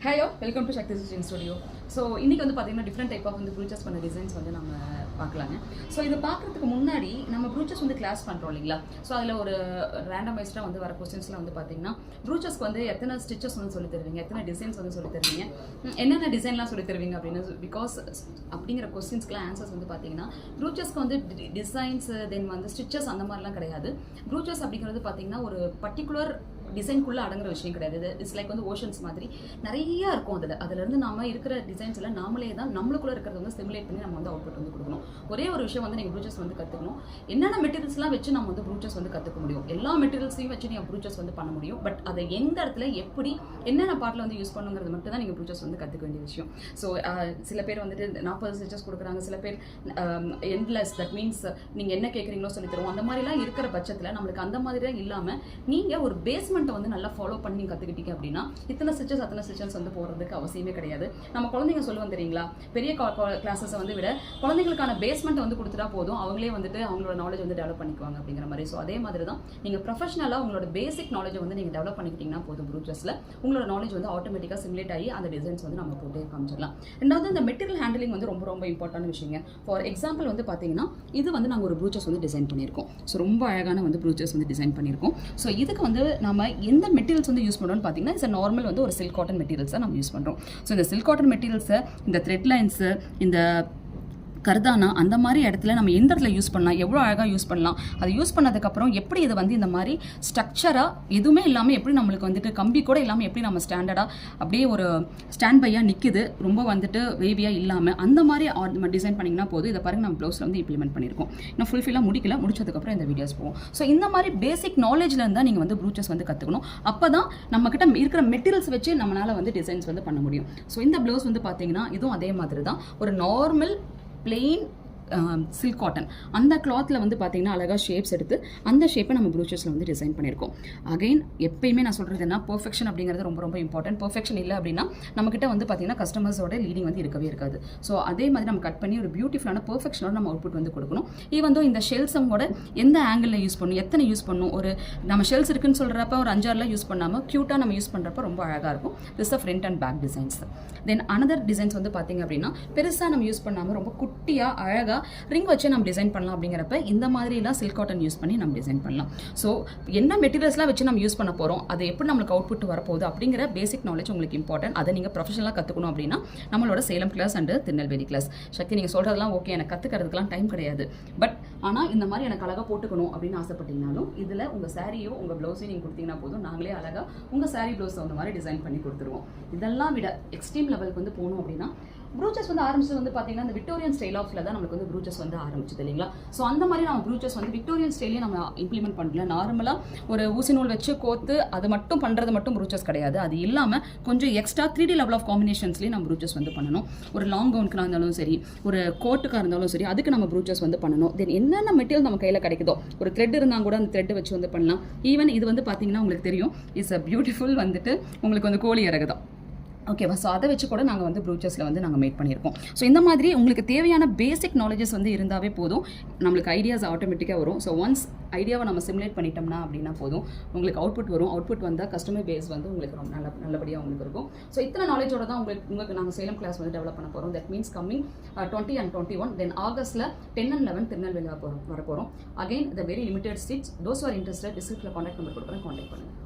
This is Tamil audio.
Hello welcome to Shakti stitching studio. So இன்றைக்கி வந்து பார்த்திங்கன்னா டிஃப்ரெண்ட் டைப் ஆஃப் வந்து ப்ரூச்சஸ் பண்ண டிசைன்ஸ் வந்து நம்ம பார்க்கலாங்க. ஸோ இதை பார்க்குறதுக்கு முன்னாடி நம்ம ப்ரூச்சஸ் வந்து கிளாஸ் பண்ணுறோம் இல்லைங்களா? ஸோ அதில் ஒரு ரேண்டமைஸ்டாக வந்து வர கொஸ்டின்ஸ்லாம் வந்து பார்த்திங்கன்னா ப்ரூச்சஸ்க்கு வந்து எத்தனை ஸ்டிச்சஸ் வந்து சொல்லி தருவீங்க, எத்தனை டிசைன்ஸ் வந்து சொல்லி தருவீங்க, என்னென்ன டிசைன்லாம் சொல்லி தருவீங்க அப்படின்னு. பிகாஸ் அப்படிங்கிற கொஸ்டின்ஸ்க்குலாம் ஆன்சர்ஸ் வந்து பார்த்திங்கன்னா ப்ரூச்சஸ்க்கு வந்து டிசைன்ஸ் தென் வந்து ஸ்டிச்சஸ் அந்த மாதிரிலாம் கிடையாது. ப்ரூச்சஸ் அப்படிங்கிறது பார்த்திங்கன்னா ஒரு பர்டிகுலர் டிசைன்குள்ளே அடங்குற விஷயம் கிடையாது. இது இட்ஸ் லைக் வந்து ஓஷன்ஸ் மாதிரி நிறையா இருக்கும். அதுலேருந்து நம்ம இருக்கிற டிசைன்ஸ் எல்லாம் நாமளே தான் நம்மளுக்குள்ளே இருக்கிறத வந்து ஸ்டிமுலேட் பண்ணி நம்ம வந்து அவுட்புட் வந்து கொடுக்கணும். ஒரே ஒரு விஷயம் வந்து நீங்கள் ப்ரூச்சஸ் வந்து கற்றுக்கணும். என்னென்ன மெட்டீரியல்ஸ்லாம் வச்சு நம்ம வந்து ப்ரூச்சஸ் வந்து கற்றுக்க முடியும், எல்லா மெட்டீரியல்ஸையும் வச்சு நீங்கள் ப்ரூச்சஸ் வந்து பண்ண முடியும். பட் அதை எந்த இடத்துல எப்படி என்னென்ன பார்ட்டில் வந்து யூஸ் பண்ணுங்கிறது மட்டும் தான் நீங்கள் ப்ரூச்சஸ் வந்து கற்றுக்க வேண்டிய விஷயம். ஸோ சில பேர் வந்துட்டு 40 ஸ்டிச்சஸ் கொடுக்குறாங்க, சில பேர் எண்ட்லெஸ், தட் மீன்ஸ் நீங்கள் என்ன கேட்குறீங்களோ சொல்லி தருவோம். அந்த மாதிரிலாம் இருக்கிற பட்சத்தில் நம்மளுக்கு அந்த மாதிரிலாம் இல்லாமல் நீங்கள் ஒரு பேஸ்மெண்ட்டை வந்து நல்லா ஃபாலோ பண்ணி கற்றுக்கிட்டீங்க அப்படின்னா இத்தனை ஸ்டிச்சஸ் அத்தனை ஸ்டிச்சஸ் வந்து போகிறதுக்கு அவசியமே கிடையாது. நம்ம குழந்தைங்க சொல்லுவோம் தெரியுங்களா, பெரிய கிளாஸஸை வந்து விட குழந்தைங்களுக்கான பேஸ்மெண்ட் வந்து கொடுத்துட்டா போதும், அவங்களே வந்துட்டு அவங்களோட நாலேஜ் வந்து டெவலப் பண்ணிக்குவாங்க அப்படிங்கிற மாதிரி. ஸோ அதே மாதிரி தான் நீங்கள் ப்ரொஃபஷனலாக உங்களோட பேசிக் நாலேஜை வந்து நீங்கள் டெவலப் பண்ணிக்கிட்டீங்கன்னா போதும், ப்ரூச்சஸில் உங்களோட நாலேஜ் வந்து ஆட்டோமேட்டிக்காக சிமுலேட் ஆகி அந்த டிசைன்ஸ் வந்து நம்ம போட்டு காமிச்சிடலாம். ரெண்டாவது இந்த மெட்டீரியல் ஹேண்டலிங் வந்து ரொம்ப ரொம்ப இம்பார்ட்டன்ட் விஷயங்க. ஃபார் எக்ஸாம்பிள் வந்து பார்த்தீங்கன்னா இது வந்து நாங்கள் ஒரு ப்ரூச்சஸ் வந்து டிசைன் பண்ணியிருக்கோம். ஸோ ரொம்ப அழகான வந்து ப்ரூச்சஸ் வந்து டிசைன் பண்ணியிருக்கோம். ஸோ இதுக்கு வந்து நம்ம எந்த மெட்டீரியல்ஸ் வந்து யூஸ் பண்ணுறோம்னு பார்த்தீங்கன்னா இட்ஸ் நார்மல் வந்து ஒரு சில்க் காட்டன் மெட்டீரியல்ஸை நம்ம யூஸ் பண்ணுறோம். ஸோ இந்த சில்க் காட்டன் மெட்டீரியல்ஸை இந்த த்ரெட் லைன்ஸு இந்த கர்தானா அந்த மாதிரி இடத்துல நம்ம எந்த இடத்துல யூஸ் பண்ணலாம், எவ்வளோ அழகாக யூஸ் பண்ணலாம், அதை யூஸ் பண்ணதுக்கப்புறம் எப்படி இது வந்து இந்த மாதிரி ஸ்ட்ரக்சராக எதுவுமே இல்லாமல் எப்படி நம்மளுக்கு வந்துட்டு கம்பி கூட இல்லாமல் எப்படி நம்ம ஸ்டாண்டர்டாக அப்படியே ஒரு ஸ்டாண்ட் பையாக நிற்குது, ரொம்ப வந்துட்டு வேவியாக இல்லாமல் அந்த மாதிரி நம்ம டிசைன் பண்ணிங்கன்னா போதும். இதை பாருங்க நம்ம ப்ளவுஸில் வந்து இம்ப்ளிமெண்ட் பண்ணியிருக்கோம். இன்னும் ஃபுல்ஃபில்லாக முடிச்சதுக்கப்புறம் இந்த வீடியோஸ் போகும். ஸோ இந்த மாதிரி பேசிக் நாலேஜில் இருந்தால் நீங்கள் வந்து ப்ரூச்சஸ் வந்து கற்றுக்கணும். அப்போ தான் நம்மக்கிட்ட இருக்கிற மெட்டீரியல்ஸ் வச்சு நம்மளால் வந்து டிசைன்ஸ் வந்து பண்ண முடியும். ஸோ இந்த ப்ளவுஸ் வந்து பார்த்தீங்கன்னா இதுவும் அதே மாதிரி தான் ஒரு நார்மல் plain சில்க் காட்டன் அந்த கிளாத்தில் வந்து பார்த்தீங்கன்னா அழகாக ஷேப்ஸ் எடுத்து அந்த ஷேப்பை நம்ம ப்ரூச்சஸில் வந்து டிசைன் பண்ணியிருக்கோம். அகைன் எப்பயுமே நான் சொல்கிறது என்ன, பெர்ஃபெக்ஷன் அப்படிங்கிறது ரொம்ப ரொம்ப இம்பார்ட்டன்ட். பெர்ஃபெக்ஷன் இல்லை அப்படின்னா நம்மக்கிட்ட வந்து பார்த்தீங்கன்னா கஸ்டமர்ஸோட லீடிங் வந்து இருக்கவே இருக்காது. ஸோ அதே மாதிரி நம்ம கட் பண்ணி ஒரு பியூட்டிஃபுல்லான பெர்ஃபெக்ஷனோட நம்ம அவுட்புட் வந்து கொடுக்கணும். ஈவன் இந்த ஷெல்ஸோட எந்த ஆங்கிளில் யூஸ் பண்ணணும், எத்தனை யூஸ் பண்ணணும், ஒரு நம்ம ஷெல்ஸ் இருக்குன்னு சொல்கிறப்ப ஒரு 5-6 யூஸ் பண்ணாமல் க்யூட்டாக நம்ம யூஸ் பண்ணுறப்ப ரொம்ப அழகாக இருக்கும். This of front and back designs. Then another designs வந்து பார்த்தீங்க அப்படின்னா பெருசாக நம்ம யூஸ் பண்ணாமல் ரொம்ப குட்டியாக அழகாக ரிங் வச்சு நம்ம டிசைன் பண்ணலாம். அப்படிங்கிறப்ப இந்த மாதிரிலாம் சில்க் காட்டன் யூஸ் பண்ணி நம்ம டிசைன் பண்ணலாம். ஸோ என்ன மெட்டீரியல்ஸ்லாம் வச்சு நம்ம யூஸ் பண்ண போகிறோம், அது எப்படி நம்மளுக்கு அவுட்புட் வரப்போகுது அப்படிங்கிற பேசிக் நாலேஜ் உங்களுக்கு இம்பார்ட்டன்ட். அதை நீங்கள் ப்ரொஃபஷனலாக கற்றுக்கணும் அப்படின்னா நம்மளோட Salem class and Tirunelveli class. Shakti நீங்கள் சொல்கிறதெல்லாம் ஓகே, எனக்கு கற்றுக்கிறதுக்கெலாம் டைம் கிடையாது, பட் ஆனால் இந்த மாதிரி எனக்கு அழகாக போட்டுக்கணும் அப்படின்னு ஆசைப்பட்டீங்கனாலும் இதில் உங்கள் சாரியோ உங்கள் ப்ளவுஸையும் நீங்கள் கொடுத்தீங்கன்னா போதும், நாங்களே அழகாக உங்கள் சாரீ ப்ளவுஸ் அந்த மாதிரி டிசைன் பண்ணி கொடுத்துருவோம். இதெல்லாம் விட எக்ஸ்ட்ரீம் லெவலுக்கு வந்து போகணும் அப்படின்னா ப்ரூச்சஸ் வந்து ஆரம்பிச்சது வந்து பார்த்தீங்கன்னா இந்த விக்டோரியன் ஸ்டைல் ஆஃப்ல தான் நமக்கு வந்து ப்ரூச்சஸ் வந்து ஆரம்பிச்சது இல்லைங்களா? ஸோ அந்த மாதிரி நம்ம ப்ரூச்சஸ் வந்து விக்டோரியன் ஸ்டைலே நம்ம இம்ப்ளிமெண்ட் பண்ணல. நார்மலாக ஒரு ஊசி நூல் வச்சு கோத்து அது மட்டும் பண்ணுறது மட்டும் ப்ரூச்சஸ் கிடையாது. அது இல்லாமல் கொஞ்சம் எக்ஸ்ட்ரா 3D லெவல் ஆஃப் காம்பினேஷன்ஸ்லேயே நம்ம ப்ரூச்சஸ் வந்து பண்ணணும். ஒரு லாங் கவுனுக்காக இருந்தாலும் சரி, ஒரு கோட்டுக்காக இருந்தாலும் சரி, அதுக்கு நம்ம ப்ரூச்சஸ் வந்து பண்ணணும். தென் என்னென்ன மெட்டீரியல் நம்ம கையில் கிடைக்குதோ, ஒரு த்ரெட் இருந்தால் கூட அந்த த்ரெட் வச்சு வந்து பண்ணலாம். ஈவன் இது வந்து பார்த்தீங்கன்னா உங்களுக்கு தெரியும், இட்ஸ் அ பியூட்டிஃபுல் வந்துட்டு உங்களுக்கு வந்து கோழி இறகு தான், ஓகேவா? ஸோ அதை வச்சு கூட நாங்கள் வந்து ப்ரூச்சஸில் வந்து நாங்கள் மேட் பண்ணியிருக்கோம். ஸோ இந்த மாதிரி உங்களுக்கு தேவையான பேசிக் நாலேஜஸ் வந்து இருந்தாவே போதும், நம்மளுக்கு ஐடியாஸ் ஆட்டோமேட்டிக்காக வரும். ஸோ ஒன்ஸ் ஐடியாவை நம்ம சிமுலேட் பண்ணிட்டோம்னா அப்படின்னா போதும், உங்களுக்கு அவுட்புட் வரும். அவுட்புட் வந்தால் கஸ்டமர் பேஸ் வந்து உங்களுக்கு ரொம்ப நல்லபடியாக உங்களுக்கு இருக்கும். ஸோ இத்தனை நாலேஜோட தான் உங்களுக்கு நாங்கள் சேலம் கிளாஸ் வந்து டெவலப் பண்ண போகிறோம். That means coming 20 and 21, then ஆகஸ்ட்டில் 10 and 11 திருநெல்வேலியில் வர போகிறோம். Again the very limited seats. Those are interested டிஸ்கிரிப்ஷனில் கான்டாக்ட் நம்பர் கொடுக்குறேன், கான்டாக்ட் பண்ணுங்கள்.